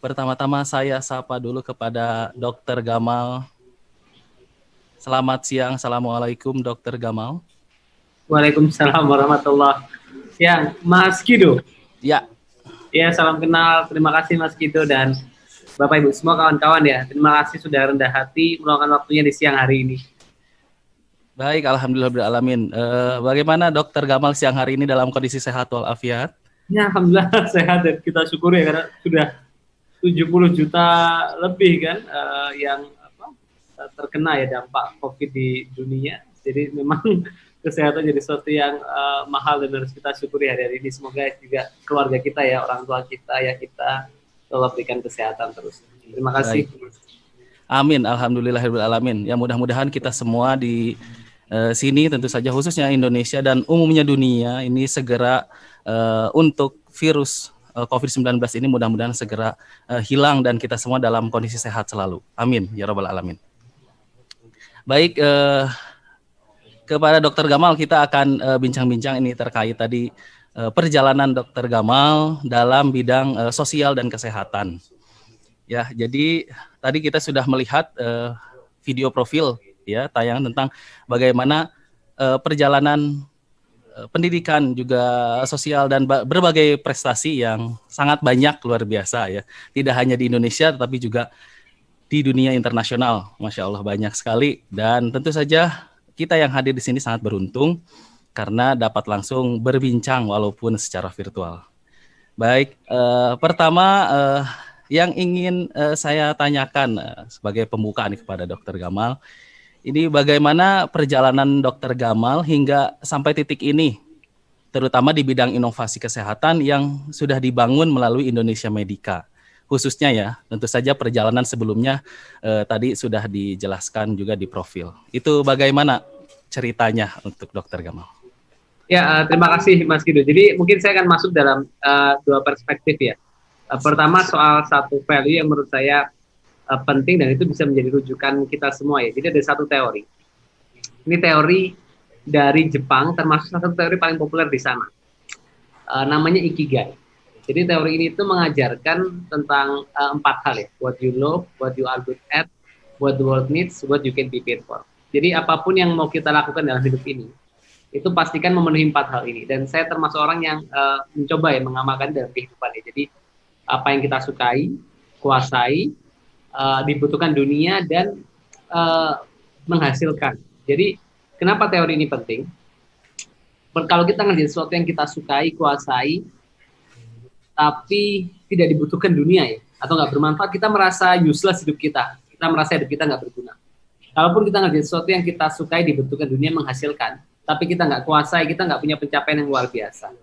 Pertama-tama saya sapa dulu kepada Dr. Gamal. Selamat siang, Assalamualaikum Dr. Gamal. Waalaikumsalam warahmatullahi. Ya, Mas Kido. Ya. Ya, salam kenal. Terima kasih Mas Kido dan Bapak Ibu semua kawan-kawan ya. Terima kasih sudah rendah hati meluangkan waktunya di siang hari ini. Baik, alhamdulillahirrahmanirrahim. Bagaimana Dr. Gamal siang hari ini dalam kondisi sehat walafiat? Ya, alhamdulillah sehat dan kita syukuri ya karena sudah 70 juta lebih kan yang terkena ya dampak COVID di dunia. Jadi memang kesehatan jadi sesuatu yang mahal dan harus kita syukuri hari-hari ini. Semoga juga keluarga kita ya, orang tua kita ya, kita Allah berikan kesehatan terus. Terima kasih. Baik. Amin, alhamdulillahirrahmanirrahim. Ya mudah-mudahan kita semua di sini tentu saja khususnya Indonesia dan umumnya dunia ini segera untuk virus COVID-19 ini mudah-mudahan segera hilang dan kita semua dalam kondisi sehat selalu. Amin, ya rabbal alamin. Baik, kepada Dr. Gamal kita akan bincang-bincang ini terkait tadi perjalanan Dr. Gamal dalam bidang sosial dan kesehatan. Ya, jadi tadi kita sudah melihat video profil ya tayangan tentang bagaimana perjalanan pendidikan juga sosial dan berbagai prestasi yang sangat banyak luar biasa ya. Tidak hanya di Indonesia tetapi juga di dunia internasional. Masya Allah banyak sekali dan tentu saja kita yang hadir di sini sangat beruntung karena dapat langsung berbincang walaupun secara virtual. Baik, pertama yang ingin saya tanyakan sebagai pembukaan kepada Dr. Gamal, ini bagaimana perjalanan Dr. Gamal hingga sampai titik ini, terutama di bidang inovasi kesehatan yang sudah dibangun melalui Indonesia Medica. Khususnya ya, tentu saja perjalanan sebelumnya tadi sudah dijelaskan juga di profil. Itu bagaimana ceritanya untuk Dr. Gamal? Ya, terima kasih Mas Kido. Jadi mungkin saya akan masuk dalam dua perspektif ya. Pertama soal satu value yang menurut saya penting dan itu bisa menjadi rujukan kita semua ya. Jadi ada satu teori. Ini teori dari Jepang, termasuk satu teori paling populer di sana. Namanya Ikigai. Jadi teori ini itu mengajarkan tentang 4 hal ya. What you love, what you are good at, what the world needs, what you can be paid for. Jadi apapun yang mau kita lakukan dalam hidup ini, itu pastikan memenuhi 4 hal ini. Dan saya termasuk orang yang mencoba ya mengamalkan dalam kehidupan ya. Jadi apa yang kita sukai, kuasai, dibutuhkan dunia dan menghasilkan. Jadi kenapa teori ini penting? Kalau kita ngerjain sesuatu yang kita sukai, kuasai, tapi tidak dibutuhkan dunia ya, atau nggak bermanfaat, kita merasa useless hidup kita. Kita merasa hidup kita nggak berguna. Kalaupun kita ngerjain sesuatu yang kita sukai, dibutuhkan dunia, menghasilkan, tapi kita nggak kuasai, kita nggak punya pencapaian yang luar biasa.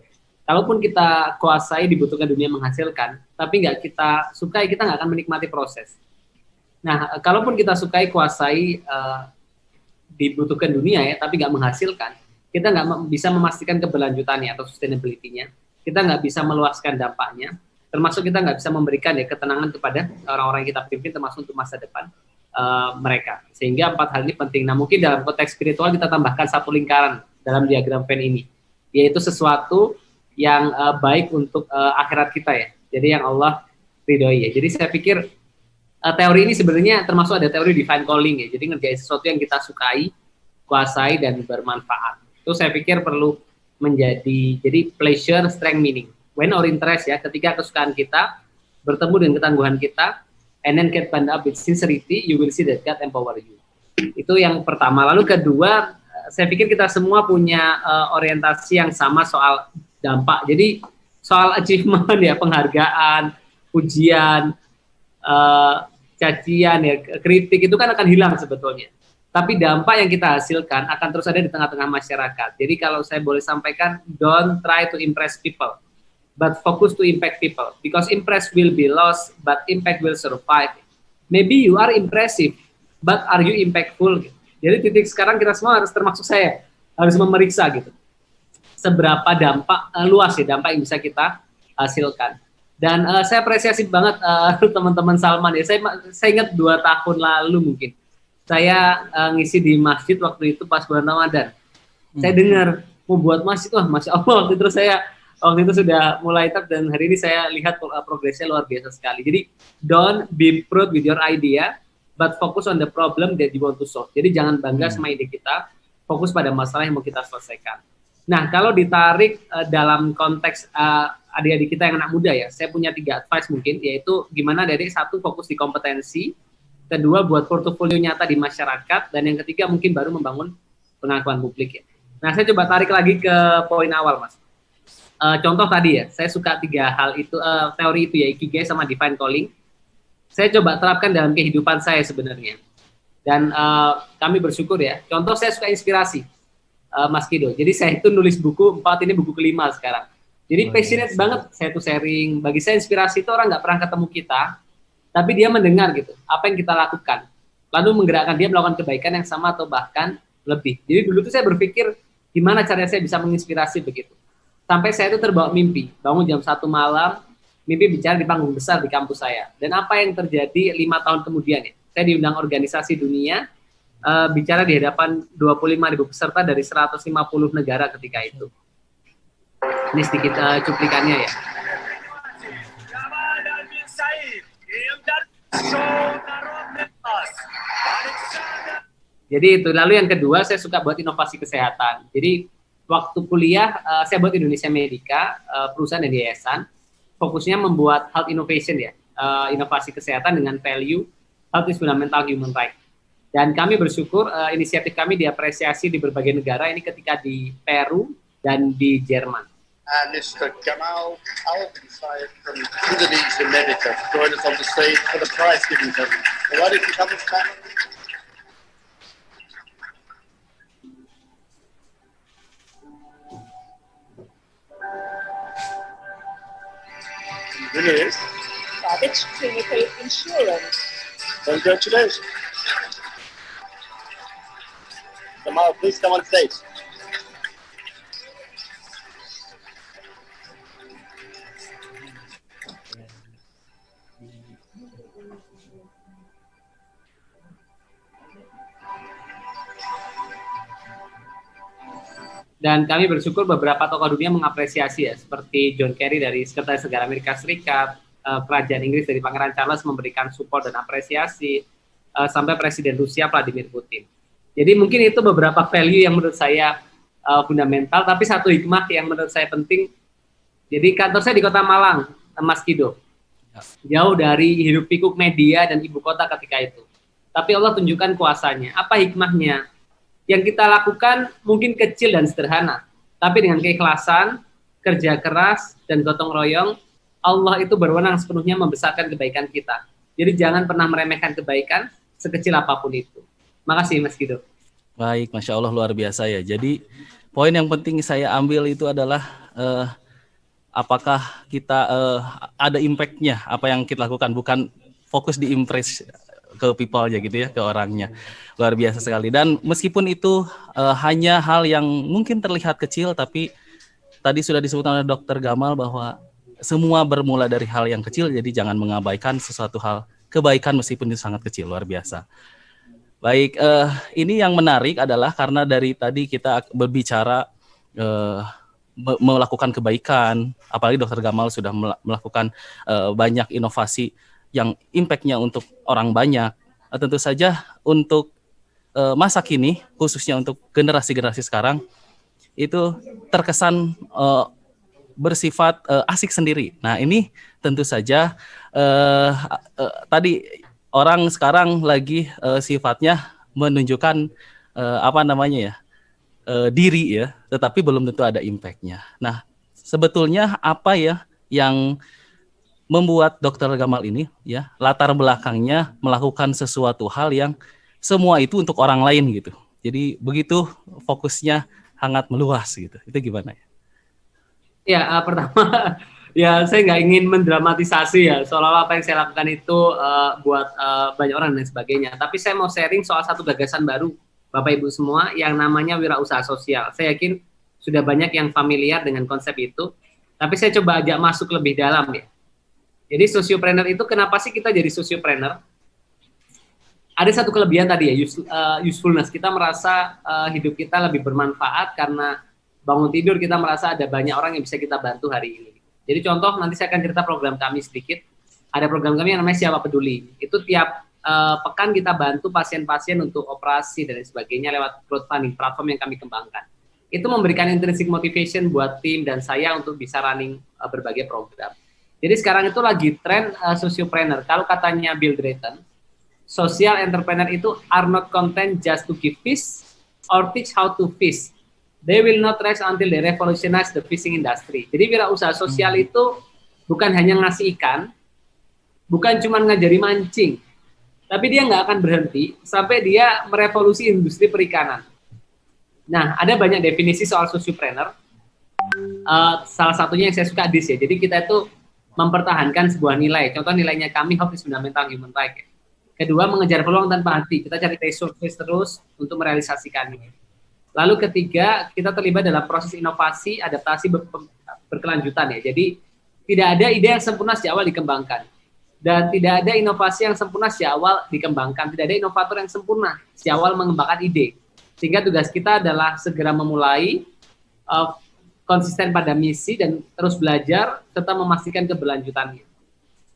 Kalaupun kita kuasai, dibutuhkan dunia, menghasilkan, tapi nggak kita sukai, kita nggak akan menikmati proses. Nah, kalaupun kita sukai, kuasai, dibutuhkan dunia ya, tapi nggak menghasilkan, kita nggak bisa memastikan keberlanjutannya atau sustainability-nya. Kita nggak bisa meluaskan dampaknya, termasuk kita nggak bisa memberikan ya ketenangan kepada orang-orang yang kita pimpin, termasuk untuk masa depan mereka. Sehingga 4 hal ini penting. Nah, mungkin dalam konteks spiritual kita tambahkan satu lingkaran dalam diagram Venn ini, yaitu sesuatu yang baik untuk akhirat kita ya. Jadi yang Allah ridhoi ya. Jadi saya pikir teori ini sebenarnya termasuk ada teori divine calling ya. Jadi ngerjain sesuatu yang kita sukai, kuasai dan bermanfaat. Itu saya pikir perlu menjadi jadi pleasure, strength, meaning. When or interest ya, ketika kesukaan kita bertemu dengan ketangguhan kita, and then get bound up with sincerity, you will see that God empower you. Itu yang pertama. Lalu kedua, saya pikir kita semua punya orientasi yang sama soal dampak. Jadi soal achievement ya, penghargaan, pujian, cacian ya, kritik itu kan akan hilang sebetulnya. Tapi dampak yang kita hasilkan akan terus ada di tengah-tengah masyarakat. Jadi kalau saya boleh sampaikan, don't try to impress people, but focus to impact people. Because impress will be lost, but impact will survive. Maybe you are impressive, but are you impactful? Jadi titik sekarang kita semua harus, termasuk saya, harus memeriksa gitu. Seberapa dampak luas ya dampak yang bisa kita hasilkan. Dan saya apresiasi banget teman-teman Salman ya. Saya ingat 2 tahun lalu mungkin saya ngisi di masjid waktu itu pas bulan Ramadan. Saya dengar mau buat masjid, wah masya Allah. Terus saya waktu itu sudah mulai tap dan hari ini saya lihat progresnya luar biasa sekali. Jadi don't be proud with your idea, but focus on the problem that you want to solve. Jadi jangan bangga sama ide kita, fokus pada masalah yang mau kita selesaikan. Nah, kalau ditarik dalam konteks adik-adik kita yang anak muda ya, saya punya 3 advice mungkin, yaitu gimana dari 1 fokus di kompetensi, kedua buat portofolio nyata di masyarakat, dan yang ketiga mungkin baru membangun pengakuan publik ya. Nah, saya coba tarik lagi ke poin awal, Mas. Contoh tadi ya, saya suka 3 hal itu, teori itu ya, Ikigai sama Divine Calling. Saya coba terapkan dalam kehidupan saya sebenarnya. Dan kami bersyukur ya, contoh saya suka inspirasi, Mas Kido. Jadi saya itu nulis buku 4, ini buku ke-5 sekarang. Jadi passionate banget saya tuh sharing. Bagi saya inspirasi itu orang nggak pernah ketemu kita, tapi dia mendengar gitu, apa yang kita lakukan. Lalu menggerakkan dia melakukan kebaikan yang sama atau bahkan lebih. Jadi dulu tuh saya berpikir, gimana caranya saya bisa menginspirasi begitu. Sampai saya itu terbawa mimpi, bangun jam 1 malam, mimpi bicara di panggung besar di kampus saya. Dan apa yang terjadi 5 tahun kemudian ya, saya diundang organisasi dunia, bicara di hadapan 25.000 peserta dari 150 negara ketika itu. Ini sedikit cuplikannya ya. Jadi itu, lalu yang kedua saya suka buat inovasi kesehatan. Jadi waktu kuliah saya buat Indonesia Medica, perusahaan dan yayasan, fokusnya membuat health innovation ya, inovasi kesehatan dengan value health is fundamental human right. Dan kami bersyukur inisiatif kami diapresiasi di berbagai negara, ini ketika di Peru dan di Jerman. Mr. Gamal Al-Ansari from Indonesia Medica join us on the stage for the prize giving ceremony. Why did you come this time? Winner is Savage Clinical Insurance. Congratulations. Gamal, please come on stage. Dan kami bersyukur beberapa tokoh dunia mengapresiasi ya, seperti John Kerry dari Sekretaris Negara Amerika Serikat, Kerajaan Inggris dari Pangeran Charles memberikan support dan apresiasi, sampai Presiden Rusia Vladimir Putin. Jadi mungkin itu beberapa value yang menurut saya fundamental, tapi satu hikmah yang menurut saya penting. Jadi kantor saya di Kota Malang, Mas Kido, jauh dari hiruk pikuk media dan ibu kota ketika itu. Tapi Allah tunjukkan kuasanya. Apa hikmahnya? Yang kita lakukan mungkin kecil dan sederhana, tapi dengan keikhlasan, kerja keras, dan gotong royong, Allah itu berwenang sepenuhnya membesarkan kebaikan kita. Jadi jangan pernah meremehkan kebaikan, sekecil apapun itu. Makasih Mas Kido. Baik, Masya Allah luar biasa ya. Jadi poin yang penting saya ambil itu adalah apakah kita ada impact-nya, apa yang kita lakukan, bukan fokus di impress ke people aja gitu ya, ke orangnya. Luar biasa sekali. Dan meskipun itu hanya hal yang mungkin terlihat kecil, tapi tadi sudah disebutkan oleh Dr. Gamal bahwa semua bermula dari hal yang kecil, jadi jangan mengabaikan sesuatu hal kebaikan meskipun itu sangat kecil. Luar biasa. Baik, ini yang menarik adalah karena dari tadi kita berbicara melakukan kebaikan, apalagi Dr. Gamal sudah melakukan banyak inovasi yang impact-nya untuk orang banyak. Tentu saja untuk masa kini, khususnya untuk generasi-generasi sekarang, itu terkesan bersifat asik sendiri. Nah ini tentu saja tadi orang sekarang lagi sifatnya menunjukkan diri ya, tetapi belum tentu ada impact-nya. Nah sebetulnya apa ya yang membuat Dr. Gamal ini ya latar belakangnya melakukan sesuatu hal yang semua itu untuk orang lain gitu. Jadi begitu fokusnya sangat meluas gitu. Itu gimana ya? Ya pertama ya saya nggak ingin mendramatisasi ya seolah-olah apa yang saya lakukan itu buat banyak orang dan sebagainya. Tapi saya mau sharing soal satu gagasan baru Bapak Ibu semua yang namanya wirausaha sosial. Saya yakin sudah banyak yang familiar dengan konsep itu. Tapi saya coba ajak masuk lebih dalam ya. Jadi sociopreneur itu kenapa sih kita jadi sociopreneur? Ada satu kelebihan tadi ya, usefulness. Kita merasa hidup kita lebih bermanfaat karena bangun tidur kita merasa ada banyak orang yang bisa kita bantu hari ini. Jadi contoh, nanti saya akan cerita program kami sedikit. Ada program kami yang namanya Siapa Peduli. Itu tiap pekan kita bantu pasien-pasien untuk operasi dan sebagainya lewat crowdfunding, platform yang kami kembangkan. Itu memberikan intrinsic motivation buat tim dan saya untuk bisa running berbagai program. Jadi sekarang itu lagi tren sociopreneur. Kalau katanya Bill Drayton, social entrepreneur itu are not content just to give fish or teach how to fish. They will not rest until they revolutionize the fishing industry. Jadi wirausaha sosial itu bukan hanya ngasih ikan, bukan cuma ngajari mancing, tapi dia nggak akan berhenti sampai dia merevolusi industri perikanan. Nah, ada banyak definisi soal sociopreneur. Salah satunya yang saya suka ya. Jadi kita itu mempertahankan sebuah nilai. Contoh nilainya kami, hope is fundamental human right. Kedua, mengejar peluang tanpa henti. Kita cari resources terus untuk merealisasikannya. Lalu ketiga, kita terlibat dalam proses inovasi, adaptasi berkelanjutan ya. Jadi tidak ada ide yang sempurna sejak awal dikembangkan. Dan tidak ada inovasi yang sempurna sejak awal dikembangkan. Tidak ada inovator yang sempurna sejak awal mengembangkan ide. Sehingga tugas kita adalah segera memulai, konsisten pada misi, dan terus belajar, serta memastikan keberlanjutannya.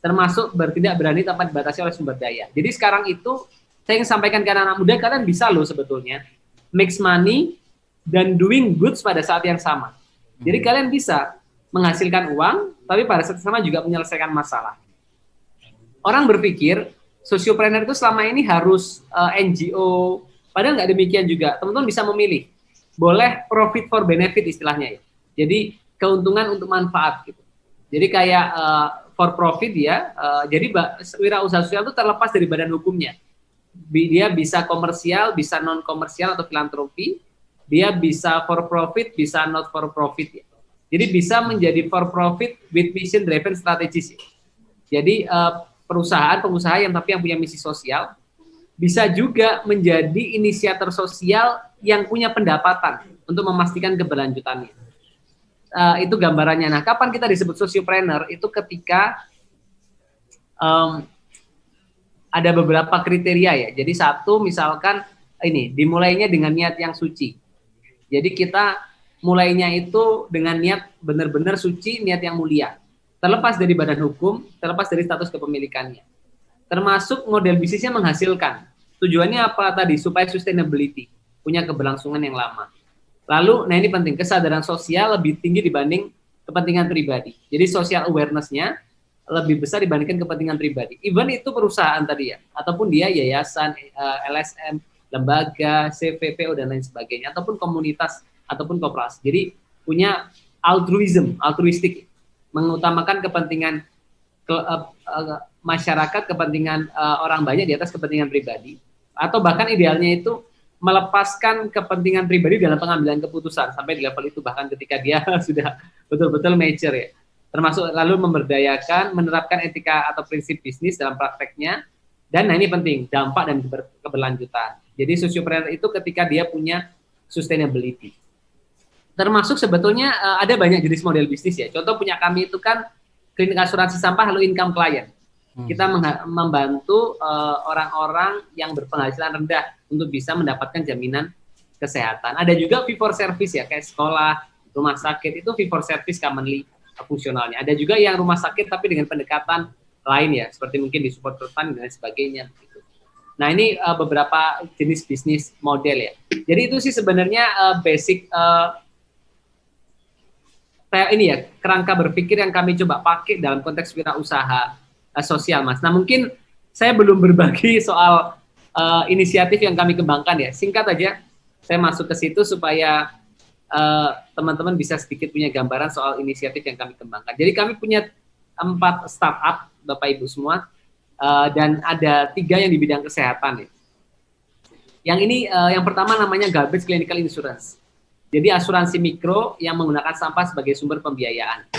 Termasuk bertindak berani tanpa dibatasi oleh sumber daya. Jadi sekarang itu, saya ingin sampaikan ke anak-anak muda, kalian bisa loh sebetulnya makes money dan doing goods pada saat yang sama. Jadi kalian bisa menghasilkan uang, tapi pada saat yang sama juga menyelesaikan masalah. Orang berpikir sociopreneur itu selama ini harus NGO, padahal nggak demikian juga. Teman-teman bisa memilih, boleh profit for benefit istilahnya ya. Jadi keuntungan untuk manfaat gitu. Jadi kayak for profit ya. Jadi wirausaha sosial itu terlepas dari badan hukumnya. Dia bisa komersial, bisa non komersial atau filantropi. Dia bisa for profit, bisa not for profit ya. Jadi bisa menjadi for profit with mission driven strategies ya. Jadi pengusaha yang punya misi sosial, bisa juga menjadi inisiator sosial yang punya pendapatan untuk memastikan keberlanjutannya. Itu gambarannya. Nah, kapan kita disebut sociopreneur? Itu ketika ada beberapa kriteria ya. Jadi satu, misalkan ini dimulainya dengan niat yang suci. Jadi kita mulainya itu dengan niat benar-benar suci, niat yang mulia. Terlepas dari badan hukum, terlepas dari status kepemilikannya. Termasuk model bisnisnya menghasilkan. Tujuannya apa tadi? Supaya sustainability, punya keberlangsungan yang lama. Lalu, nah ini penting, kesadaran sosial lebih tinggi dibanding kepentingan pribadi. Jadi social awareness-nya lebih besar dibandingkan kepentingan pribadi. Even itu perusahaan tadi ya, ataupun dia yayasan, LSM, lembaga, CVPO, dan lain sebagainya, ataupun komunitas, ataupun koperasi. Jadi punya altruistik, mengutamakan kepentingan masyarakat, kepentingan orang banyak di atas kepentingan pribadi. Atau bahkan idealnya itu melepaskan kepentingan pribadi dalam pengambilan keputusan, sampai di level itu bahkan ketika dia sudah betul-betul mature ya. Termasuk lalu memberdayakan, menerapkan etika atau prinsip bisnis dalam prakteknya, dan nah ini penting, dampak dan keberlanjutan. Jadi sociopreneur itu ketika dia punya sustainability. Termasuk sebetulnya ada banyak jenis model bisnis ya. Contoh punya kami itu kan klinik asuransi sampah, lalu income client. Kita membantu orang-orang yang berpenghasilan rendah untuk bisa mendapatkan jaminan kesehatan. Ada juga fee for service ya, kayak sekolah, rumah sakit, itu fee for service commonly fungsionalnya. Ada juga yang rumah sakit tapi dengan pendekatan lain ya, seperti mungkin di support fund dan sebagainya. Gitu. Nah ini beberapa jenis bisnis model ya. Jadi itu sih sebenarnya basic ini ya, kerangka berpikir yang kami coba pakai dalam konteks wirausaha sosial, Mas. Nah mungkin saya belum berbagi soal inisiatif yang kami kembangkan ya. Singkat aja, saya masuk ke situ supaya teman-teman bisa sedikit punya gambaran soal inisiatif yang kami kembangkan. Jadi kami punya 4 startup, Bapak Ibu semua, dan ada 3 yang di bidang kesehatan ya. Yang ini yang pertama namanya Garbage Clinical Insurance. Jadi asuransi mikro yang menggunakan sampah sebagai sumber pembiayaan.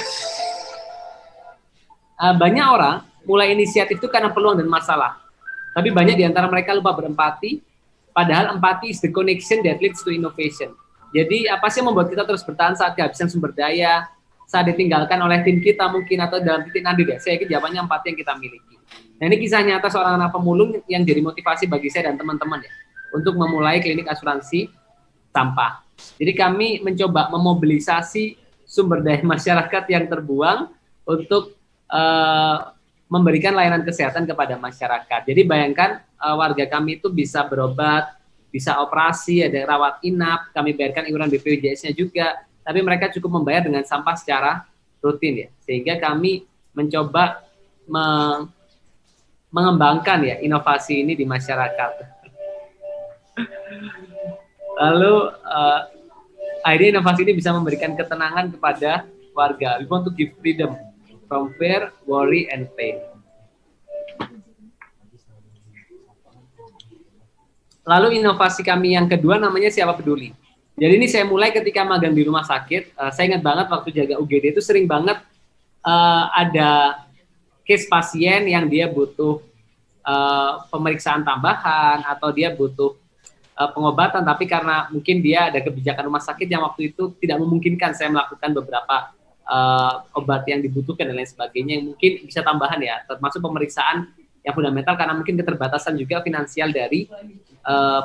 Banyak orang mulai inisiatif itu karena peluang dan masalah. Tapi banyak di antara mereka lupa berempati, padahal empati is the connection that leads to innovation. Jadi apa sih yang membuat kita terus bertahan saat kehabisan sumber daya, saat ditinggalkan oleh tim kita mungkin, atau dalam titik nadir ya? Saya yakin jawabannya empati yang kita miliki. Nah ini kisah nyata seorang anak pemulung yang jadi motivasi bagi saya dan teman-teman ya, untuk memulai klinik asuransi sampah. Jadi kami mencoba memobilisasi sumber daya masyarakat yang terbuang untuk memberikan layanan kesehatan kepada masyarakat. Jadi bayangkan warga kami itu bisa berobat, bisa operasi, ada rawat inap, kami bayarkan iuran BPJS-nya juga, tapi mereka cukup membayar dengan sampah secara rutin ya. Sehingga kami mencoba mengembangkan ya inovasi ini di masyarakat. Lalu akhirnya inovasi ini bisa memberikan ketenangan kepada warga. We want to give freedom from fear, worry, and pain. Lalu inovasi kami yang kedua namanya Siapa Peduli. Jadi ini saya mulai ketika magang di rumah sakit. Saya ingat banget waktu jaga UGD itu sering banget ada case pasien yang dia butuh pemeriksaan tambahan atau dia butuh pengobatan, tapi karena mungkin dia ada kebijakan rumah sakit yang waktu itu tidak memungkinkan saya melakukan beberapa obat yang dibutuhkan dan lain sebagainya, yang mungkin bisa tambahan ya, termasuk pemeriksaan yang fundamental karena mungkin keterbatasan juga finansial dari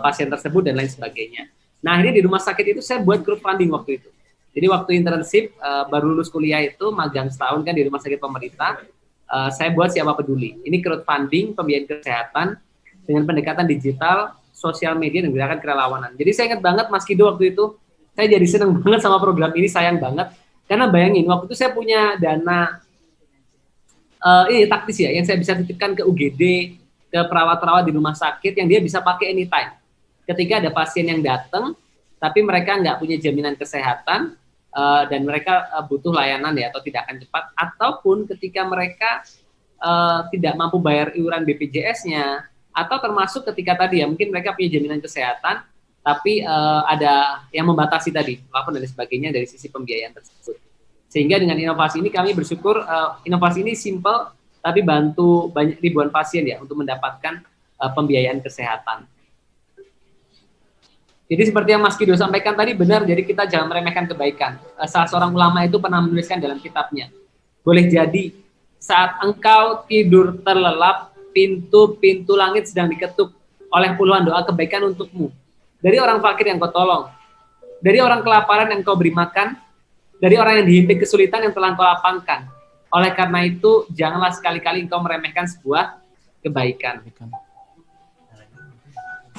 pasien tersebut dan lain sebagainya. Nah, akhirnya di rumah sakit itu saya buat crowdfunding waktu itu. Jadi waktu internship baru lulus kuliah itu magang setahun kan di rumah sakit pemerintah, saya buat Siapa Peduli. Ini crowdfunding pembiayaan kesehatan dengan pendekatan digital, sosial media, dan gerakan kerelawanan. Jadi saya ingat banget Mas Kido waktu itu, saya jadi senang banget sama program ini, sayang banget. Karena bayangin, waktu itu saya punya dana ini taktis ya, yang saya bisa titipkan ke UGD, ke perawat-perawat di rumah sakit yang dia bisa pakai anytime. Ketika ada pasien yang datang, tapi mereka nggak punya jaminan kesehatan, dan mereka butuh layanan ya, atau tidak akan cepat, ataupun ketika mereka tidak mampu bayar iuran BPJS-nya, atau termasuk ketika tadi ya, mungkin mereka punya jaminan kesehatan, tapi ada yang membatasi tadi, plafon dan sebagainya dari sisi pembiayaan tersebut. Sehingga dengan inovasi ini kami bersyukur, inovasi ini simple, tapi bantu banyak ribuan pasien ya untuk mendapatkan pembiayaan kesehatan. Jadi seperti yang Mas Kido sampaikan tadi benar, jadi kita jangan meremehkan kebaikan. Salah seorang ulama itu pernah menuliskan dalam kitabnya, boleh jadi saat engkau tidur terlelap, pintu-pintu langit sedang diketuk oleh puluhan doa kebaikan untukmu. Dari orang fakir yang kau tolong, dari orang kelaparan yang kau beri makan, dari orang yang dihimpit kesulitan yang telah kau lapangkan. Oleh karena itu, janganlah sekali-kali engkau meremehkan sebuah kebaikan.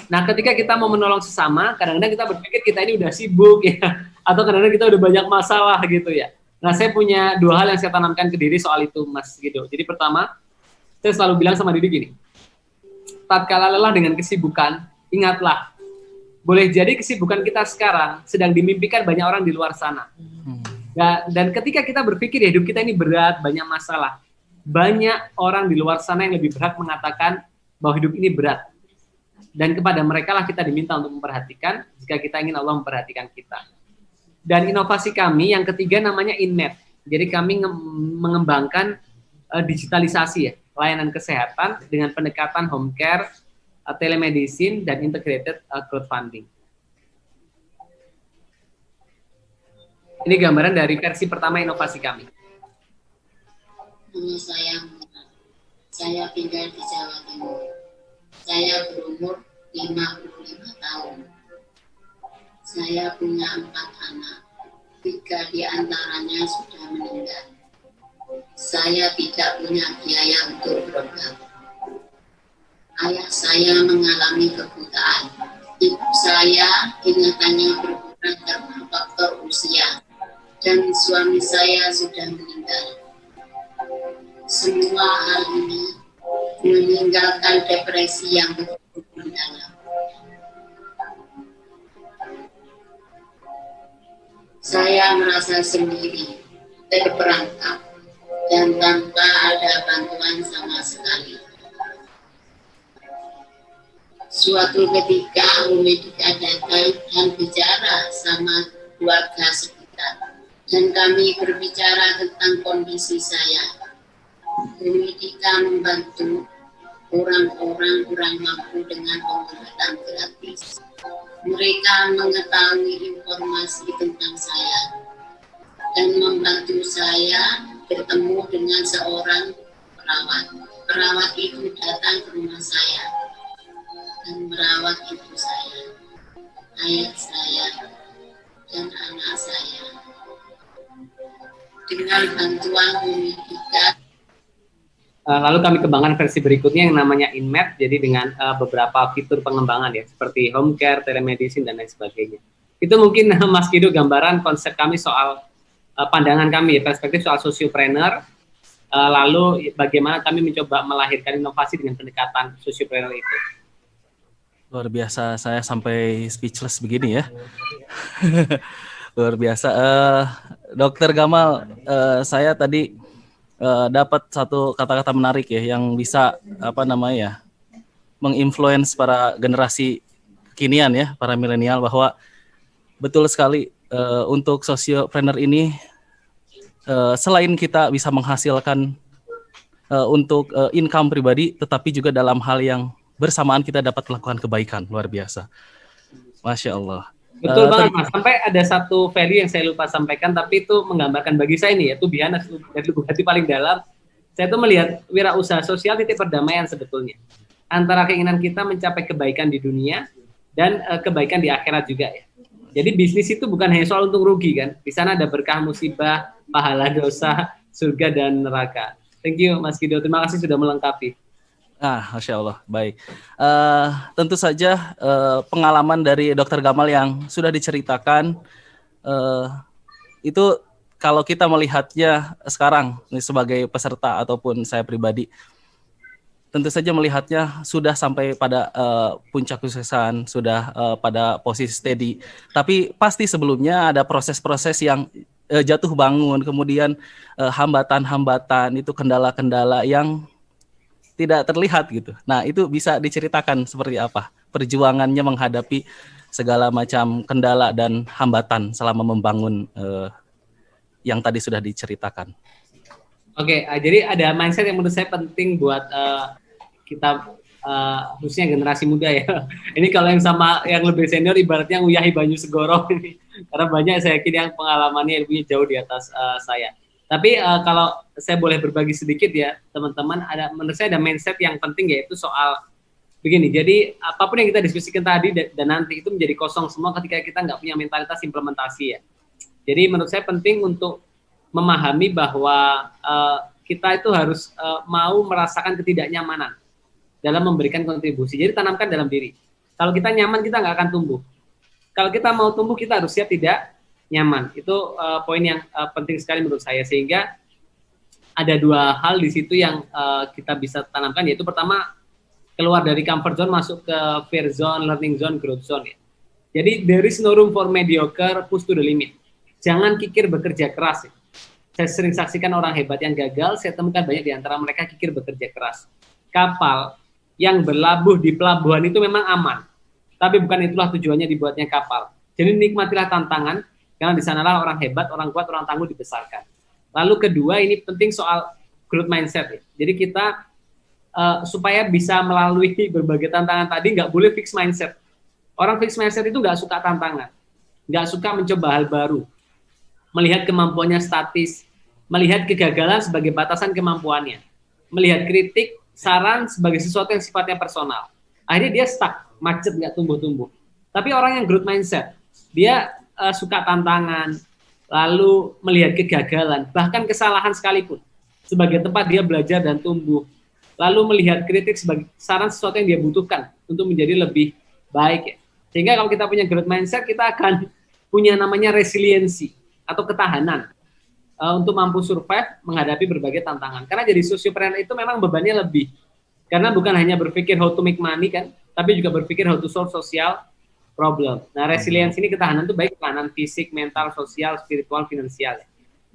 Nah, ketika kita mau menolong sesama, kadang-kadang kita berpikir kita ini udah sibuk ya, atau kadang-kadang kita udah banyak masalah gitu ya. Nah, saya punya dua hal yang saya tanamkan ke diri soal itu, Mas Kido. Jadi pertama, saya selalu bilang sama diri gini, tatkala lelah dengan kesibukan, ingatlah, boleh jadi kesibukan kita sekarang sedang dimimpikan banyak orang di luar sana. Dan ketika kita berpikir ya, hidup kita ini berat, banyak masalah, banyak orang di luar sana yang lebih berhak mengatakan bahwa hidup ini berat. Dan kepada mereka lah kita diminta untuk memperhatikan jika kita ingin Allah memperhatikan kita. Dan inovasi kami yang ketiga namanya InMed. Jadi kami mengembangkan digitalisasi ya, layanan kesehatan dengan pendekatan home care, telemedicine, dan integrated crowdfunding. Ini gambaran dari versi pertama inovasi kami. Saya tinggal di Jawa Timur. Saya berumur 55 tahun. Saya punya 4 anak. 3 di antaranya sudah meninggal. Saya tidak punya biaya untuk berobat. Ayah saya mengalami kebutaan. Ibu saya ingatannya berkurang karena faktor usia. Dan suami saya sudah meninggal. Semua hal ini meninggalkan depresi yang begitu mendalam. Saya merasa sendiri, terperangkap, dan tanpa ada bantuan sama sekali. Suatu ketika Umi datang dan bicara sama keluarga sekitar, dan kami berbicara tentang kondisi saya. Umi membantu orang-orang kurang mampu dengan pengobatan gratis. Mereka mengetahui informasi tentang saya dan membantu saya bertemu dengan seorang perawat. Perawat itu datang ke rumah saya dan merawat ibu saya. ayah saya dan anak saya. Dengan bantuan Bumi Kita. Lalu kami kembangkan versi berikutnya yang namanya InMed, jadi dengan beberapa fitur pengembangan ya, seperti home care, telemedicine, dan lain sebagainya. Itu mungkin Mas Kido gambaran konsep kami soal pandangan kami, perspektif soal sociopreneur, lalu bagaimana kami mencoba melahirkan inovasi dengan pendekatan sociopreneur itu. Luar biasa, saya sampai speechless begini ya. Luar biasa. Dokter Gamal, saya tadi dapat satu kata-kata menarik ya yang bisa menginfluence para generasi kekinian ya, para milenial, bahwa betul sekali untuk sociopreneur ini selain kita bisa menghasilkan untuk income pribadi, tetapi juga dalam hal yang bersamaan kita dapat melakukan kebaikan. Luar biasa. Masya Allah. Betul banget Mas, sampai ada satu value yang saya lupa sampaikan, tapi itu menggambarkan bagi saya nih, yaitu bihanas dari lubuk hati paling dalam. Saya tuh melihat wirausaha sosial titik perdamaian sebetulnya, antara keinginan kita mencapai kebaikan di dunia dan kebaikan di akhirat juga ya. Jadi bisnis itu bukan hanya soal untung rugi kan, di sana ada berkah musibah, pahala dosa, surga dan neraka. Thank you Mas Kido, terima kasih sudah melengkapi. Masya Allah, baik. Tentu saja pengalaman dari Dr. Gamal yang sudah diceritakan, itu kalau kita melihatnya sekarang sebagai peserta ataupun saya pribadi, tentu saja melihatnya sudah sampai pada puncak kesuksesan, sudah pada posisi steady. Tapi pasti sebelumnya ada proses-proses yang jatuh bangun, kemudian hambatan-hambatan, itu kendala-kendala yang tidak terlihat gitu. Nah, itu bisa diceritakan seperti apa perjuangannya menghadapi segala macam kendala dan hambatan selama membangun yang tadi sudah diceritakan. Oke, jadi ada mindset yang menurut saya penting buat kita khususnya generasi muda ya. Ini kalau yang sama yang lebih senior ibaratnya nguyahi banyu segoro ini. Karena banyak saya yakin yang pengalamannya ilmunya jauh di atas saya. Tapi kalau saya boleh berbagi sedikit ya teman-teman, menurut saya ada mindset yang penting, yaitu soal begini. Jadi apapun yang kita diskusikan tadi dan nanti itu menjadi kosong semua ketika kita nggak punya mentalitas implementasi ya. Jadi menurut saya penting untuk memahami bahwa kita itu harus mau merasakan ketidaknyamanan dalam memberikan kontribusi. Jadi tanamkan dalam diri. Kalau kita nyaman, kita nggak akan tumbuh. Kalau kita mau tumbuh, kita harus siap tidak nyaman. Itu poin yang penting sekali menurut saya, sehingga ada dua hal di situ yang kita bisa tanamkan, yaitu pertama, keluar dari comfort zone masuk ke fear zone, learning zone, growth zone ya. Jadi there is no room for mediocre, push to the limit. Jangan kikir bekerja keras ya. Saya sering saksikan orang hebat yang gagal, saya temukan banyak di antara mereka kikir bekerja keras. Kapal yang berlabuh di pelabuhan itu memang aman, tapi bukan itulah tujuannya dibuatnya kapal. Jadi nikmatilah tantangan, karena di sanalah orang hebat, orang kuat, orang tangguh dibesarkan. Lalu kedua, ini penting soal growth mindset ya. Jadi kita supaya bisa melalui berbagai tantangan tadi, nggak boleh fixed mindset. Orang fixed mindset itu nggak suka tantangan, nggak suka mencoba hal baru, melihat kemampuannya statis, melihat kegagalan sebagai batasan kemampuannya, melihat kritik, saran sebagai sesuatu yang sifatnya personal. Akhirnya dia stuck, macet, nggak tumbuh-tumbuh. Tapi orang yang growth mindset, dia suka tantangan, lalu melihat kegagalan, bahkan kesalahan sekalipun, sebagai tempat dia belajar dan tumbuh, lalu melihat kritik sebagai saran sesuatu yang dia butuhkan untuk menjadi lebih baik. Sehingga kalau kita punya growth mindset, kita akan punya namanya resiliensi atau ketahanan untuk mampu survive menghadapi berbagai tantangan. Karena jadi sociopreneur itu memang bebannya lebih, karena bukan hanya berpikir how to make money kan, tapi juga berpikir how to solve social problem. Nah, resilience ini ketahanan itu baik ketahanan fisik, mental, sosial, spiritual, finansial.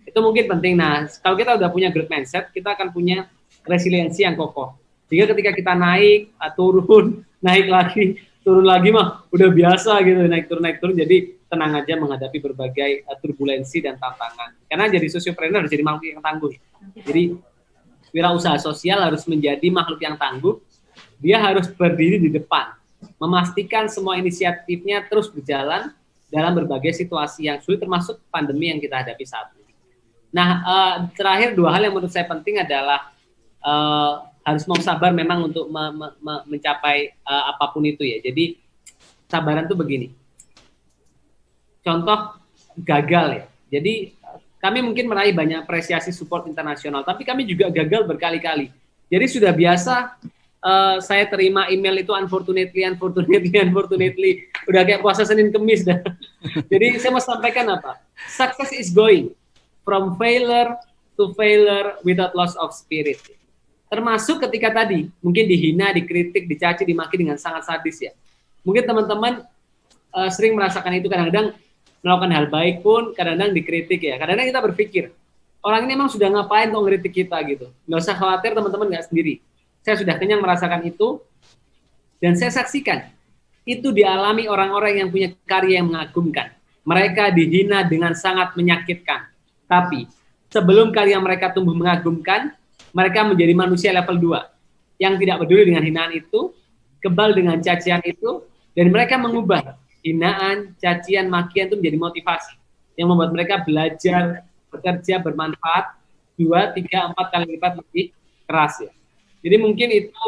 Itu mungkin penting. Nah, kalau kita udah punya growth mindset, kita akan punya resiliensi yang kokoh. Sehingga ketika kita naik, turun, naik lagi, turun lagi mah udah biasa gitu, naik turun. Jadi tenang aja menghadapi berbagai turbulensi dan tantangan. Karena jadi sociopreneur harus jadi makhluk yang tangguh. Jadi wirausaha sosial harus menjadi makhluk yang tangguh. Dia harus berdiri di depan, memastikan semua inisiatifnya terus berjalan dalam berbagai situasi yang sulit, termasuk pandemi yang kita hadapi saat ini. Nah, terakhir dua hal yang menurut saya penting adalah harus mau sabar memang untuk mencapai apapun itu ya. Jadi sabaran tuh begini, contoh gagal ya. Jadi kami mungkin meraih banyak apresiasi support internasional, tapi kami juga gagal berkali-kali. Jadi sudah biasa saya terima email itu unfortunately, udah kayak puasa Senin Kemis dah. Jadi saya mau sampaikan apa? Success is going from failure to failure without loss of spirit. Termasuk ketika tadi mungkin dihina, dikritik, dicaci, dimaki dengan sangat sadis ya. Mungkin teman-teman sering merasakan itu, kadang-kadang melakukan hal baik pun kadang-kadang dikritik ya. Kadang-kadang kita berpikir orang ini emang sudah ngapain kok ngeritik kita gitu. Nggak usah khawatir, teman-teman nggak sendiri. Saya sudah kenyang merasakan itu, dan saya saksikan itu dialami orang-orang yang punya karya yang mengagumkan. Mereka dihina dengan sangat menyakitkan. Tapi sebelum karya mereka tumbuh mengagumkan, mereka menjadi manusia level 2 yang tidak peduli dengan hinaan itu, kebal dengan cacian itu, dan mereka mengubah hinaan, cacian, makian itu menjadi motivasi yang membuat mereka belajar, bekerja, bermanfaat 2, 3, 4 kali lipat lebih keras ya. Jadi mungkin itu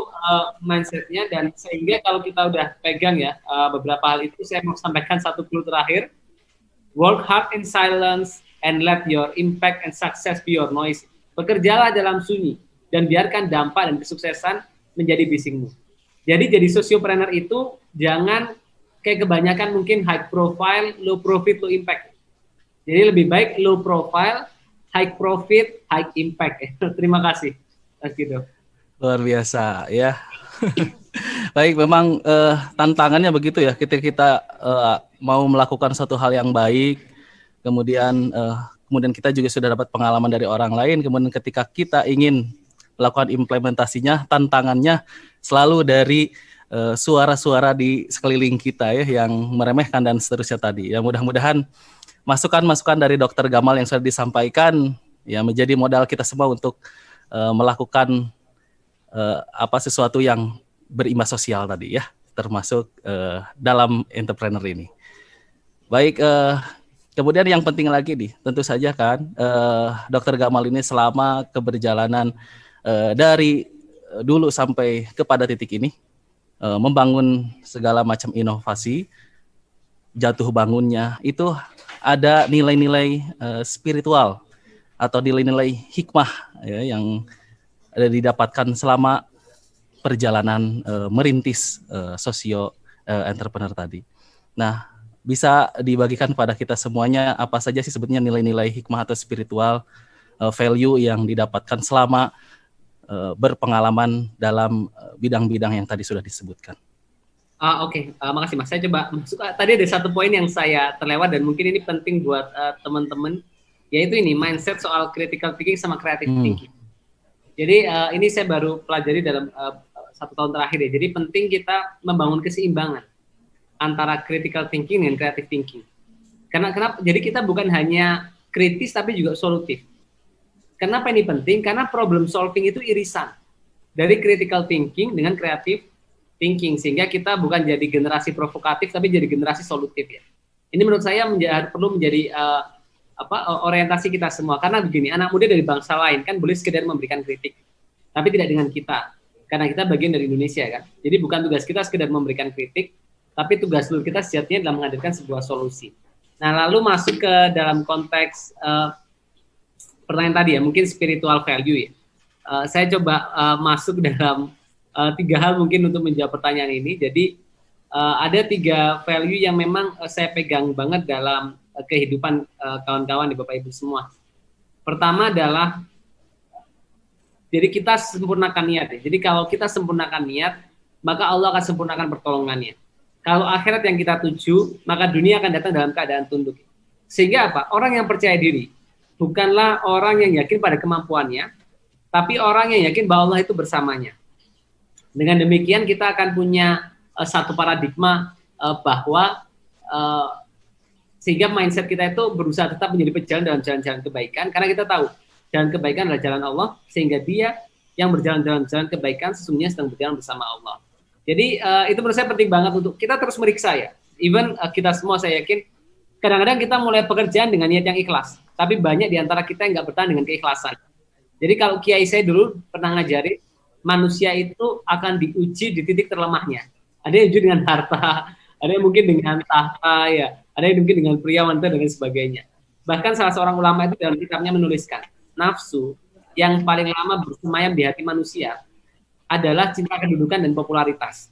mindsetnya, dan sehingga kalau kita udah pegang ya beberapa hal itu, saya mau sampaikan satu clue terakhir. Work hard in silence and let your impact and success be your noise. Bekerjalah dalam sunyi dan biarkan dampak dan kesuksesan menjadi bisingmu. Jadi sosiopreneur itu jangan kayak kebanyakan mungkin high profile, low profit, low impact. Jadi lebih baik low profile, high profit, high impact. Terima kasih. Gitu. Luar biasa ya. Baik, memang tantangannya begitu ya. Kita mau melakukan suatu hal yang baik, kemudian kita juga sudah dapat pengalaman dari orang lain. Kemudian ketika kita ingin melakukan implementasinya, tantangannya selalu dari suara-suara di sekeliling kita ya, yang meremehkan dan seterusnya tadi. Ya, mudah-mudahan masukan-masukan dari Dr. Gamal yang sudah disampaikan ya menjadi modal kita semua untuk melakukan sesuatu yang berimbas sosial tadi ya, termasuk dalam entrepreneur ini. Baik, kemudian yang penting lagi nih, tentu saja kan Dr. Gamal ini selama keberjalanan dari dulu sampai kepada titik ini membangun segala macam inovasi, jatuh bangunnya itu ada nilai-nilai spiritual atau nilai-nilai hikmah ya, yang ada didapatkan selama perjalanan merintis sosio entrepreneur tadi. Nah, bisa dibagikan pada kita semuanya apa saja sih sebetulnya nilai-nilai hikmah atau spiritual value yang didapatkan selama berpengalaman dalam bidang-bidang yang tadi sudah disebutkan. Oke. Makasih Mas. Saya coba masuk. Tadi ada satu poin yang saya terlewat dan mungkin ini penting buat teman-teman, yaitu ini mindset soal critical thinking sama creative thinking. Jadi ini saya baru pelajari dalam 1 tahun terakhir ya. Jadi penting kita membangun keseimbangan antara critical thinking dan creative thinking. Kenapa? Jadi kita bukan hanya kritis tapi juga solutif. Kenapa ini penting? Karena problem solving itu irisan dari critical thinking dengan creative thinking, sehingga kita bukan jadi generasi provokatif tapi jadi generasi solutif ya. Ini menurut saya perlu menjadi orientasi kita semua, karena begini, anak muda dari bangsa lain kan boleh sekedar memberikan kritik, tapi tidak dengan kita, karena kita bagian dari Indonesia kan. Jadi bukan tugas kita sekedar memberikan kritik, tapi tugas seluruh kita sejatinya dalam menghadirkan sebuah solusi. Nah, lalu masuk ke dalam konteks pertanyaan tadi ya, mungkin spiritual value ya. Saya coba masuk dalam 3 hal mungkin untuk menjawab pertanyaan ini. Jadi ada 3 value yang memang saya pegang banget dalam kehidupan kawan-kawan di Bapak Ibu semua. Pertama adalah, jadi kita sempurnakan niat ya. Jadi kalau kita sempurnakan niat, maka Allah akan sempurnakan pertolongannya. Kalau akhirat yang kita tuju, maka dunia akan datang dalam keadaan tunduk. Sehingga apa? Orang yang percaya diri bukanlah orang yang yakin pada kemampuannya, tapi orang yang yakin bahwa Allah itu bersamanya. Dengan demikian kita akan punya satu paradigma bahwa sehingga mindset kita itu berusaha tetap menjadi pejalan dalam jalan-jalan kebaikan, karena kita tahu jalan kebaikan adalah jalan Allah, sehingga dia yang berjalan dalam jalan kebaikan sesungguhnya sedang berjalan bersama Allah. Jadi itu menurut saya penting banget untuk kita terus meriksa ya. Even kita semua, saya yakin kadang-kadang kita mulai pekerjaan dengan niat yang ikhlas, tapi banyak di antara kita yang nggak bertahan dengan keikhlasan. Jadi kalau kiai saya dulu pernah ngajari, manusia itu akan diuji di titik terlemahnya. Ada yang diuji dengan harta, ada yang mungkin dengan tahta ya, ada yang mungkin dengan pria, wanita, dan sebagainya. Bahkan salah seorang ulama itu dalam kitabnya menuliskan, nafsu yang paling lama bersemayam di hati manusia adalah cinta kedudukan dan popularitas.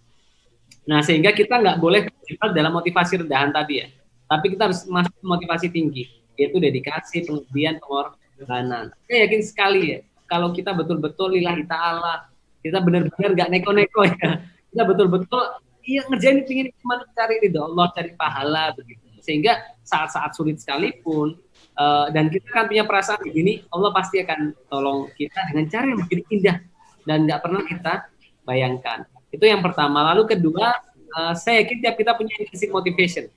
Nah, sehingga kita nggak boleh terjebak dalam motivasi rendahan tadi ya. Tapi kita harus masuk motivasi tinggi, yaitu dedikasi, pengabdian, pengorbanan. Saya yakin sekali ya, kalau kita betul-betul lillahi ta'ala, kita benar-benar nggak neko-neko ya. Kita betul-betul ngerjain ingin cuma cari ridho Allah, cari pahala begitu. Sehingga saat-saat sulit sekalipun, dan kita kan punya perasaan begini, Allah pasti akan tolong kita dengan cara yang begitu indah dan nggak pernah kita bayangkan. Itu yang pertama. Lalu kedua, saya yakin tiap kita punya intrinsic motivation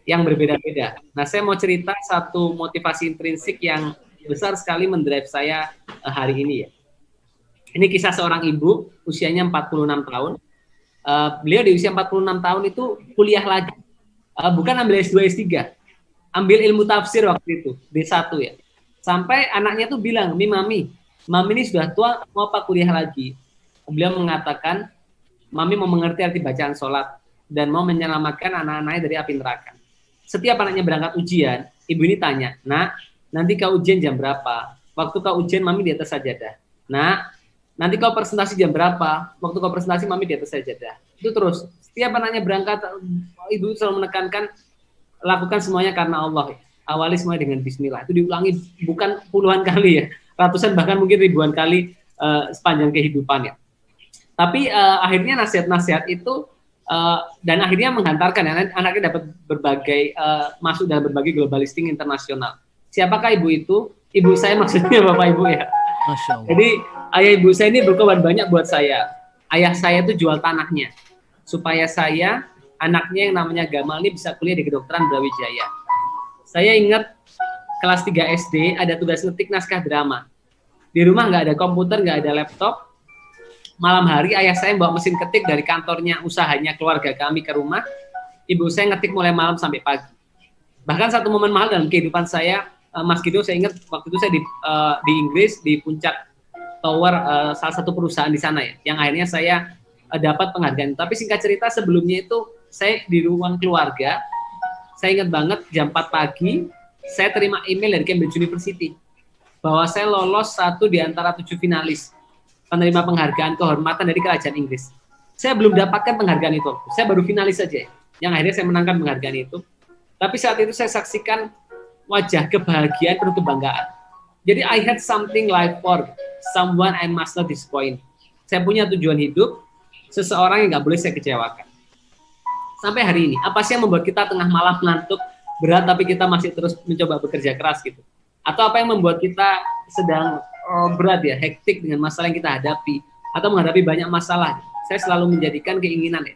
yang berbeda-beda. Nah, saya mau cerita satu motivasi intrinsik yang besar sekali mendrive saya hari ini ya. Ini kisah seorang ibu, usianya 46 tahun. Beliau di usia 46 tahun itu kuliah lagi. Bukan ambil S2, S3. Ambil ilmu tafsir waktu itu, D1 ya. Sampai anaknya tuh bilang, Mami ini sudah tua, mau apa kuliah lagi? Beliau mengatakan, Mami mau mengerti arti bacaan sholat dan mau menyelamatkan anak-anaknya dari api neraka. Setiap anaknya berangkat ujian, ibu ini tanya, Nak, nanti kau ujian jam berapa? Waktu kau ujian, Mami di atas sajadah. Nak, nanti kau presentasi jam berapa? Waktu kau presentasi, Mami di atas sajadah. Itu terus. Setiap anaknya berangkat, ibu selalu menekankan, lakukan semuanya karena Allah. Awali semuanya dengan bismillah. Itu diulangi bukan puluhan kali ya. Ratusan bahkan mungkin ribuan kali sepanjang kehidupannya. Tapi akhirnya nasihat-nasihat itu dan akhirnya menghantarkan ya, anaknya dapat berbagai masuk dalam berbagai global listing internasional. Siapakah ibu itu? Ibu saya maksudnya Bapak Ibu ya. Masya Allah. Jadi ayah ibu saya ini berkorban banyak buat saya. Ayah saya itu jual tanahnya supaya saya anaknya yang namanya Gamal ini bisa kuliah di kedokteran Brawijaya. Saya ingat kelas 3 SD ada tugas ngetik naskah drama. Di rumah nggak ada komputer, nggak ada laptop. Malam hari ayah saya bawa mesin ketik dari kantornya usahanya keluarga kami ke rumah. Ibu saya ngetik mulai malam sampai pagi. Bahkan satu momen mahal dalam kehidupan saya, Mas Guido, saya ingat waktu itu saya di Inggris di puncak tower salah satu perusahaan di sana ya, yang akhirnya saya dapat penghargaan. Tapi singkat cerita sebelumnya itu saya di ruang keluarga, saya ingat banget jam 4 pagi saya terima email dari Cambridge University bahwa saya lolos 1 di antara 7 finalis penerima penghargaan kehormatan dari kerajaan Inggris. Saya belum dapatkan penghargaan itu, saya baru finalis saja, yang akhirnya saya menangkan penghargaan itu. Tapi saat itu saya saksikan wajah kebahagiaan penuh kebanggaan. Jadi I had something like for someone I must not disappoint. Saya punya tujuan hidup, seseorang yang nggak boleh saya kecewakan. Sampai hari ini, apa sih yang membuat kita tengah malam ngantuk berat tapi kita masih terus mencoba bekerja keras gitu? Atau apa yang membuat kita sedang berat ya, hektik dengan masalah yang kita hadapi atau menghadapi banyak masalah? Saya selalu menjadikan keinginan ya,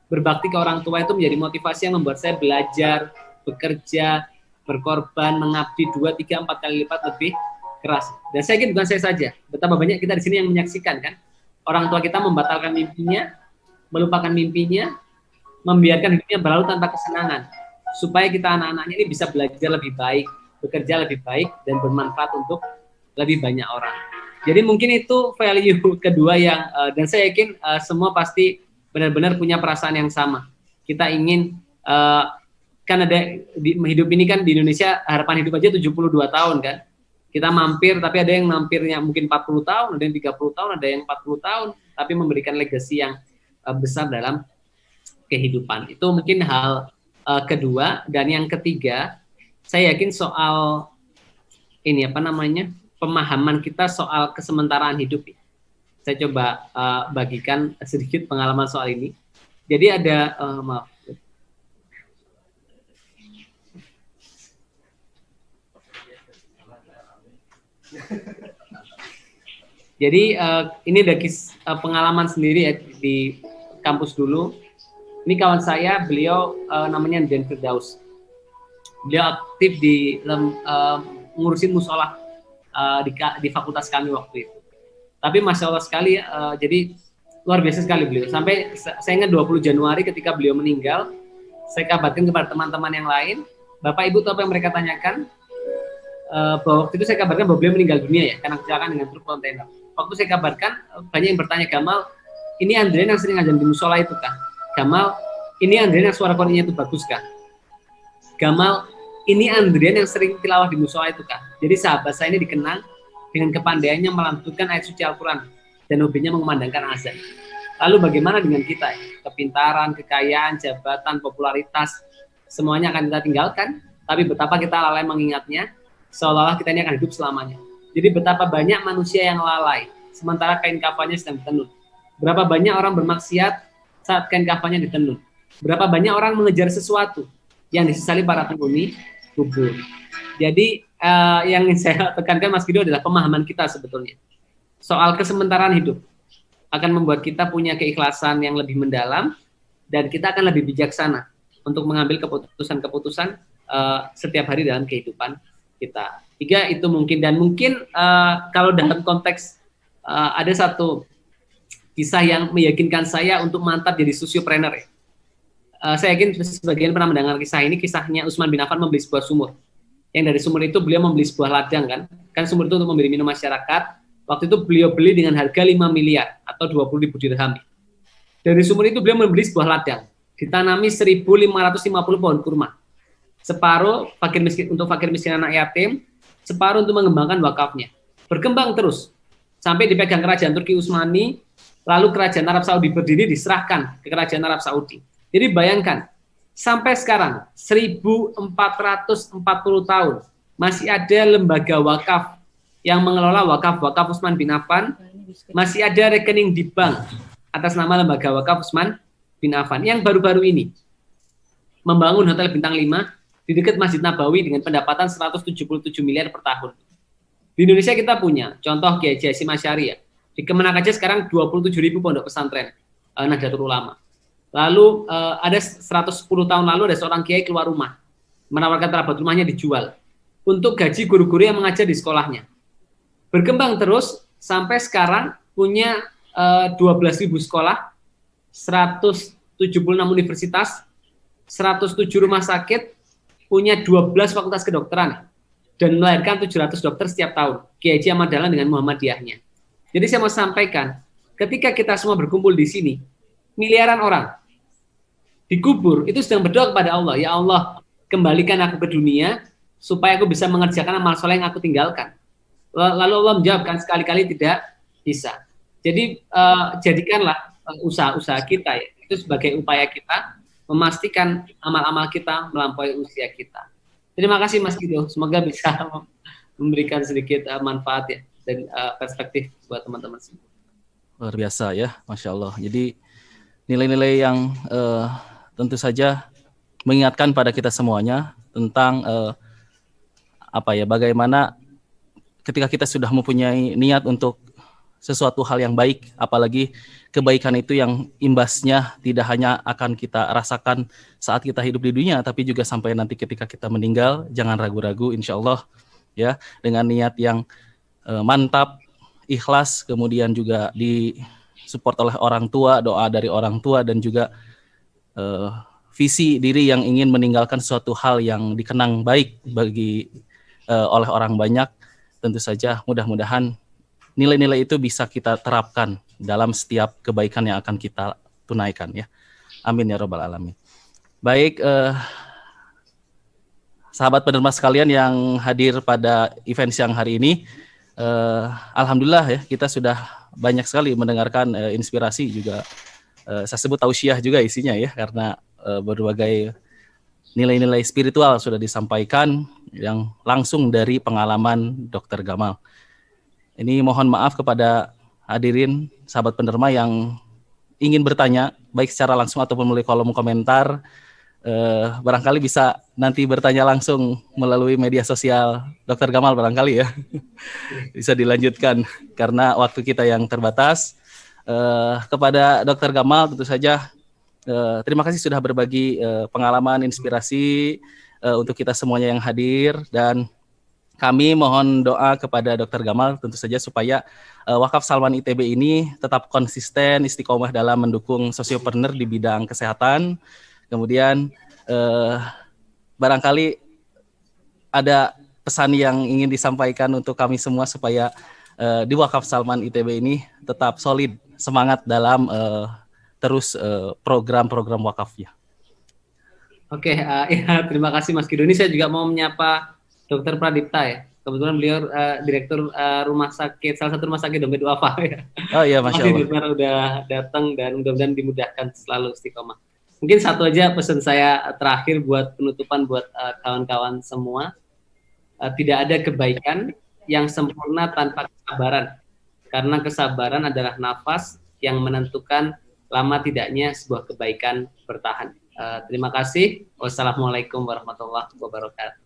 berbakti ke orang tua itu menjadi motivasi yang membuat saya belajar, bekerja, berkorban, mengabdi 2, 3, 4 kali lipat lebih keras. Dan saya yakin bukan saya saja, betapa banyak kita di sini yang menyaksikan kan, orang tua kita membatalkan mimpinya, melupakan mimpinya, membiarkan hidupnya berlalu tanpa kesenangan, supaya kita anak-anaknya ini bisa belajar lebih baik, bekerja lebih baik, dan bermanfaat untuk lebih banyak orang. Jadi mungkin itu value kedua yang, dan saya yakin semua pasti benar-benar punya perasaan yang sama. Kita ingin, kan ada hidup ini kan di Indonesia harapan hidup aja 72 tahun kan. Kita mampir, tapi ada yang mampirnya mungkin 40 tahun, ada yang 30 tahun, ada yang 40 tahun, tapi memberikan legacy yang besar dalam kehidupan. Itu mungkin hal kedua. Dan yang ketiga, saya yakin soal ini pemahaman kita soal kesementaraan hidup. Saya coba bagikan sedikit pengalaman soal ini. Jadi ada, maaf. Jadi ini ada pengalaman sendiri ya di kampus dulu. Ini kawan saya, beliau namanya Den Firdaus. Beliau aktif di ngurusin musola di fakultas kami waktu itu. Tapi Masya Allah sekali, jadi luar biasa sekali beliau. Sampai saya ingat 20 Januari ketika beliau meninggal, saya kabarkan kepada teman-teman yang lain, Bapak Ibu tahu apa yang mereka tanyakan? Bahwa waktu itu saya kabarkan bahwa beliau meninggal dunia ya, karena kecelakaan dengan truk kontainer. Waktu saya kabarkan, banyak yang bertanya, Gamal, ini Andrian yang sering ngajar di musola itu kah? Gamal, ini Andrian yang suara koninya itu bagus kah? Gamal, ini Andrian yang sering tilawah di musola itu, Kak. Jadi sahabat saya ini dikenang dengan kepandaiannya melantunkan ayat suci Al-Quran dan hobinya mengumandangkan azan. Lalu bagaimana dengan kita? Kepintaran, kekayaan, jabatan, popularitas, semuanya akan kita tinggalkan. Tapi betapa kita lalai mengingatnya, seolah-olah kita ini akan hidup selamanya. Jadi betapa banyak manusia yang lalai, sementara kain kafannya sedang ditenun. Berapa banyak orang bermaksiat saat kain kafannya ditenun. Berapa banyak orang mengejar sesuatu yang disesali para penghuni kubur. Jadi yang saya tekankan Mas Guido adalah pemahaman kita sebetulnya. Soal kesementaraan hidup akan membuat kita punya keikhlasan yang lebih mendalam dan kita akan lebih bijaksana untuk mengambil keputusan-keputusan setiap hari dalam kehidupan kita. 3 itu mungkin, dan mungkin kalau dalam konteks ada satu kisah yang meyakinkan saya untuk mantap jadi sosiopreneur ya. Saya yakin sebagian pernah mendengar kisah ini, kisahnya Utsman bin Affan membeli sebuah sumur. Yang dari sumur itu beliau membeli sebuah ladang kan sumur itu untuk memberi minum masyarakat. Waktu itu beliau beli dengan harga 5 miliar atau 20.000 dirham. Dari sumur itu beliau membeli sebuah ladang, ditanami 1.550 pohon kurma. Separuh untuk fakir miskin anak yatim, separuh untuk mengembangkan wakafnya. Berkembang terus sampai dipegang kerajaan Turki Utsmani, lalu kerajaan Arab Saudi berdiri diserahkan ke kerajaan Arab Saudi. Jadi bayangkan, sampai sekarang 1440 tahun masih ada lembaga wakaf yang mengelola wakaf Utsman bin Affan, masih ada rekening di bank atas nama lembaga wakaf Utsman bin Affan yang baru-baru ini membangun hotel bintang 5 di dekat Masjid Nabawi dengan pendapatan 177 miliar per tahun. Di Indonesia kita punya contoh Kiai Hasyim Asy'ari ya. Di Kemenak aja sekarang 27.000 pondok pesantren Nahdlatul Ulama. Lalu ada 110 tahun lalu ada seorang kiai keluar rumah menawarkan kerabat rumahnya dijual untuk gaji guru-guru yang mengajar di sekolahnya. Berkembang terus sampai sekarang punya 12.000 sekolah, 176 universitas, 107 rumah sakit, punya 12 fakultas kedokteran, dan melahirkan 700 dokter setiap tahun. Kiai Haji Ahmad Dahlan dengan Muhammadiyahnya. Jadi saya mau sampaikan, ketika kita semua berkumpul di sini, miliaran orang dikubur, itu sedang berdoa kepada Allah, ya Allah, kembalikan aku ke dunia, supaya aku bisa mengerjakan amal soleh yang aku tinggalkan. Lalu Allah menjawabkan sekali-kali tidak bisa. Jadi jadikanlah usaha-usaha kita ya, itu sebagai upaya kita memastikan amal-amal kita melampaui usia kita. Terima kasih Mas Guido, semoga bisa memberikan sedikit manfaat ya dan perspektif buat teman-teman semua. Luar biasa ya, Masya Allah. Jadi nilai-nilai yang tentu saja mengingatkan pada kita semuanya tentang bagaimana ketika kita sudah mempunyai niat untuk sesuatu hal yang baik, apalagi kebaikan itu yang imbasnya tidak hanya akan kita rasakan saat kita hidup di dunia, tapi juga sampai nanti ketika kita meninggal. Jangan ragu-ragu, insya Allah ya, dengan niat yang mantap, ikhlas, kemudian juga disupport oleh orang tua, doa dari orang tua, dan juga visi diri yang ingin meninggalkan suatu hal yang dikenang baik oleh orang banyak. Tentu saja mudah-mudahan nilai-nilai itu bisa kita terapkan dalam setiap kebaikan yang akan kita tunaikan ya. Amin ya rabbal alamin. Baik, sahabat penerma sekalian yang hadir pada event siang hari ini, alhamdulillah ya, kita sudah banyak sekali mendengarkan inspirasi juga. Saya sebut tausiah juga isinya ya, karena berbagai nilai-nilai spiritual sudah disampaikan yang langsung dari pengalaman Dr. Gamal. Ini mohon maaf kepada hadirin sahabat penerma yang ingin bertanya, baik secara langsung ataupun melalui kolom komentar. Barangkali bisa nanti bertanya langsung melalui media sosial Dr. Gamal barangkali ya. Bisa dilanjutkan karena waktu kita yang terbatas. Kepada Dr. Gamal tentu saja terima kasih sudah berbagi pengalaman, inspirasi untuk kita semuanya yang hadir, dan kami mohon doa kepada Dr. Gamal tentu saja supaya Wakaf Salman ITB ini tetap konsisten, istiqomah dalam mendukung sosiopreneur di bidang kesehatan. Kemudian barangkali ada pesan yang ingin disampaikan untuk kami semua supaya di Wakaf Salman ITB ini tetap solid, semangat dalam terus program-program wakafnya. Oke, ya, terima kasih Mas Kido. Ini saya juga mau menyapa Dr. Pradipta ya. Kebetulan beliau direktur rumah sakit, salah satu rumah sakit Dompet Wafa ya. Oh iya, Masya Allah. Dokter udah datang dan mudah-mudahan dimudahkan selalu istiqomah. Mungkin satu aja pesan saya terakhir buat penutupan buat kawan-kawan semua. Tidak ada kebaikan yang sempurna tanpa kesabaran. Karena kesabaran adalah nafas yang menentukan lama tidaknya sebuah kebaikan bertahan. Terima kasih. Wassalamualaikum warahmatullahi wabarakatuh.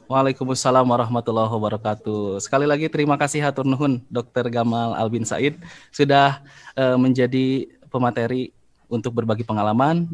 Waalaikumsalam warahmatullahi wabarakatuh. Sekali lagi terima kasih hatur nuhun Dr. Gamal Albin Said sudah menjadi pemateri untuk berbagi pengalaman